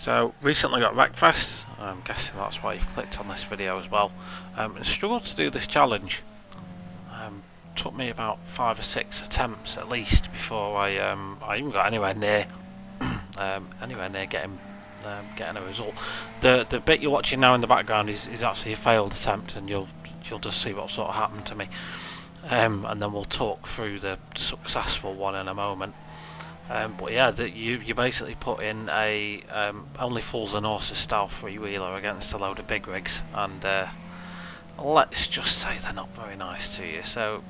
So recently got Wreckfest. I'm guessing that's why you've clicked on this video as well. And struggled to do this challenge. Took me about 5 or 6 attempts at least before I even got anywhere near getting a result. The bit you're watching now in the background is actually a failed attempt, and you'll just see what sort of happened to me. And then we'll talk through the successful one in a moment. But yeah, you basically put in a only fools and horses style three-wheeler against a load of big rigs, and let's just say they're not very nice to you. So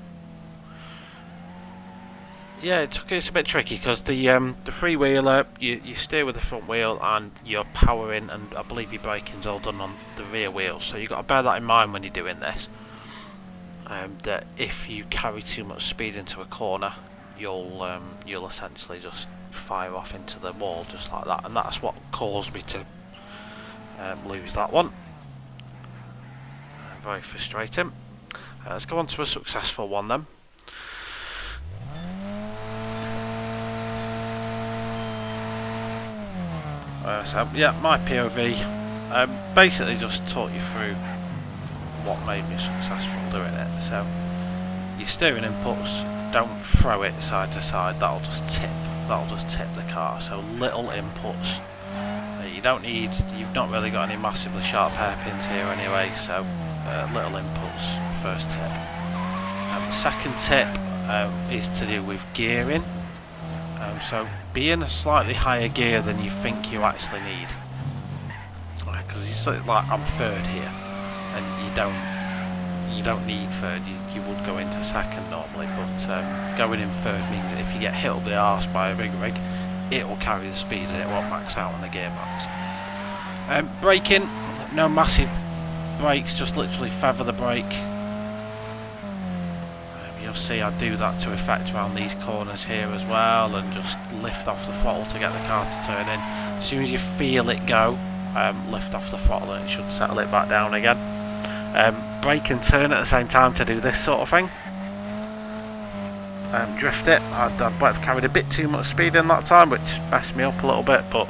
yeah, it's a bit tricky because the three-wheeler, you steer with the front wheel and you're powering, and I believe your braking's all done on the rear wheels. So you've got to bear that in mind when you're doing this. That if you carry too much speed into a corner, you'll essentially just fire off into the wall just like that, and that's what caused me to lose that one. Very frustrating. Let's go on to a successful one then. So yeah, my POV basically just taught you through what made me successful doing it. So your steering inputs, don't throw it side to side, that'll just tip the car. So little inputs. You've not really got any massively sharp hairpins here anyway, so little inputs, first tip. Second tip is to do with gearing. So be in a slightly higher gear than you think you actually need, because it's like I'm third here, and you don't need third. You would go into second normally, but going in third means that if you get hit up the arse by a big rig, it will carry the speed and it won't max out on the gearbox. Braking, no massive brakes, just literally feather the brake. You'll see I do that to effect around these corners here as well, and just lift off the throttle to get the car to turn in. As soon as you feel it go, lift off the throttle and it should settle it back down again. Brake and turn at the same time to do this sort of thing. Drift it. I might have carried a bit too much speed in that time, which messed me up a little bit, but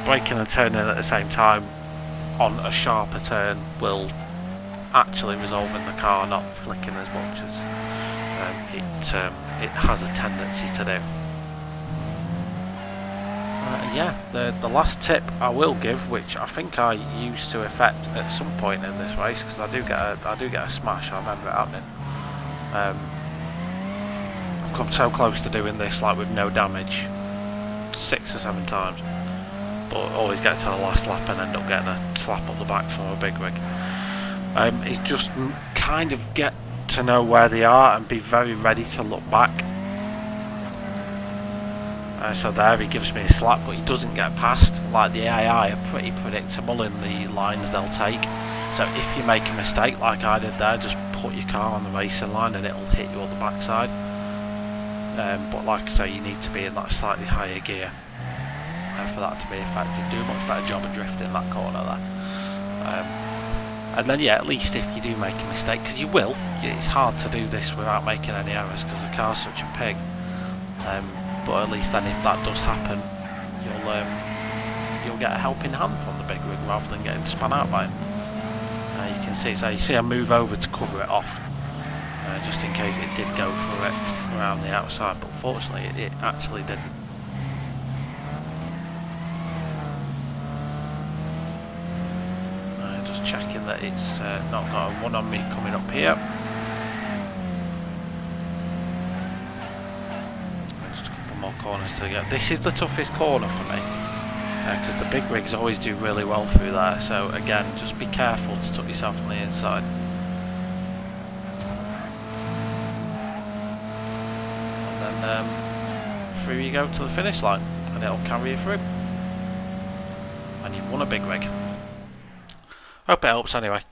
braking and turning at the same time on a sharper turn will actually result in the car not flicking as much as it has a tendency to do. Yeah, the last tip I will give, which I think I used to effect at some point in this race, because I do get a smash. I remember it happening. I've come so close to doing this, like with no damage, 6 or 7 times, but always get to the last lap and end up getting a slap up the back from a big rig. It's just kind of get to know where they are and be very ready to look back. So there he gives me a slap, but he doesn't get past. Like, the AI are pretty predictable in the lines they'll take. So if you make a mistake like I did there, just put your car on the racing line and it'll hit you on the backside. But like I say, you need to be in that slightly higher gear for that to be effective. Do a much better job of drifting that corner there. And then yeah, at least if you do make a mistake, because you will, it's hard to do this without making any errors because the car's such a pig. But at least then, if that does happen, you'll get a helping hand from the big rig rather than getting spun out by it. You can see, so you see I move over to cover it off, just in case it did go for it around the outside, but fortunately it actually didn't. Just checking that it's not got a one on me coming up here. More corners to get. This is the toughest corner for me, because the big rigs always do really well through there, so again, just be careful to tuck yourself on the inside. And then through you go to the finish line, and it'll carry you through, and you've won a big rig. Hope it helps anyway.